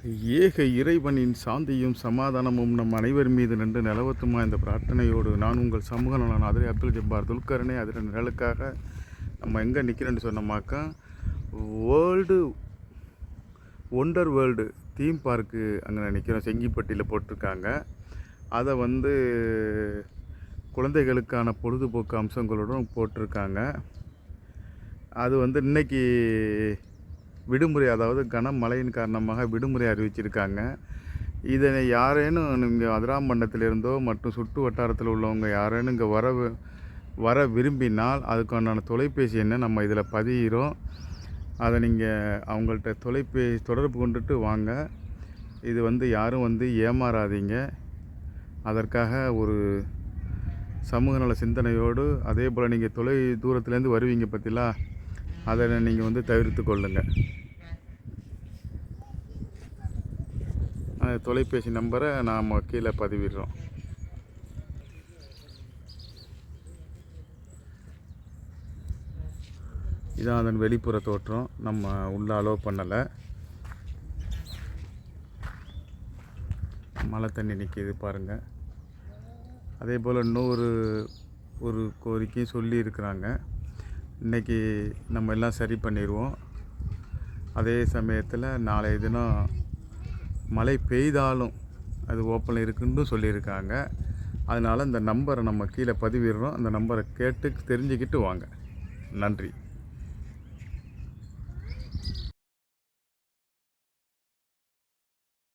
ஏக இறைவனின் சாந்தியும் சமாதானமும் நம் அனைவர் மீது நின்று நிலவத்துமா இந்த பிரார்த்தனையோடு நான் உங்கள் சமூக நலன் அதிரை அப்துல் ஜப்பார் துல்கர்னே அதில் நிழலுக்காக நம்ம எங்கே நிற்கிறேன்னு சொன்னோமாக்கா ஒண்டர் வேர்ல்டு தீம் பார்க்கு அங்கே நிற்கிறோம். செங்கிப்பட்டியில் போட்டிருக்காங்க. அதை குழந்தைகளுக்கான பொழுதுபோக்கு அம்சங்களுடன் போட்டிருக்காங்க. அது இன்றைக்கி விடுமுறை, அதாவது கனமழையின் காரணமாக விடுமுறை அறிவிச்சிருக்காங்க. இதனை யாரேனும் இங்கே அதிராம்பட்டினத்திலிருந்தோ மற்றும் சுற்று வட்டாரத்தில் உள்ளவங்க யாரேனும் இங்கே வர விரும்பினால் அதுக்கான தொலைபேசி எண்ணை நம்ம இதில் பதிகிறோம். அதை நீங்கள் அவங்கள்ட்ட தொடர்பு கொண்டுட்டு வாங்க. இது யாரும் ஏமாறாதீங்க. அதற்காக ஒரு சமூக நல சிந்தனையோடு, அதே போல் நீங்கள் தூரத்துலேருந்து வருவீங்க பார்த்தீங்களா, அதை நீங்கள் தவிர்த்து கொள்ளுங்கள். அந்த தொலைபேசி நம்பரை நாம் கீழே பதிவிடுறோம். இதான் அதன் வெளிப்புற தோற்றம். நம்ம உள்ள அலோவ் பண்ணலை. மழை தண்ணி நிற்கிது பாருங்கள். அதே போல் ஒரு கோரிக்கையும் சொல்லியிருக்கிறாங்க. இன்றைக்கி நம்ம எல்லாம் சரி பண்ணிடுவோம். அதே சமயத்தில் நாளைய தினம் மழை பெய்தாலும் அது ஓப்பனில் இருக்குன்னு சொல்லியிருக்காங்க. அதனால் இந்த நம்பரை நம்ம கீழே பதிவிடுறோம். அந்த நம்பரை கேட்டு தெரிஞ்சுக்கிட்டு வாங்க. நன்றி.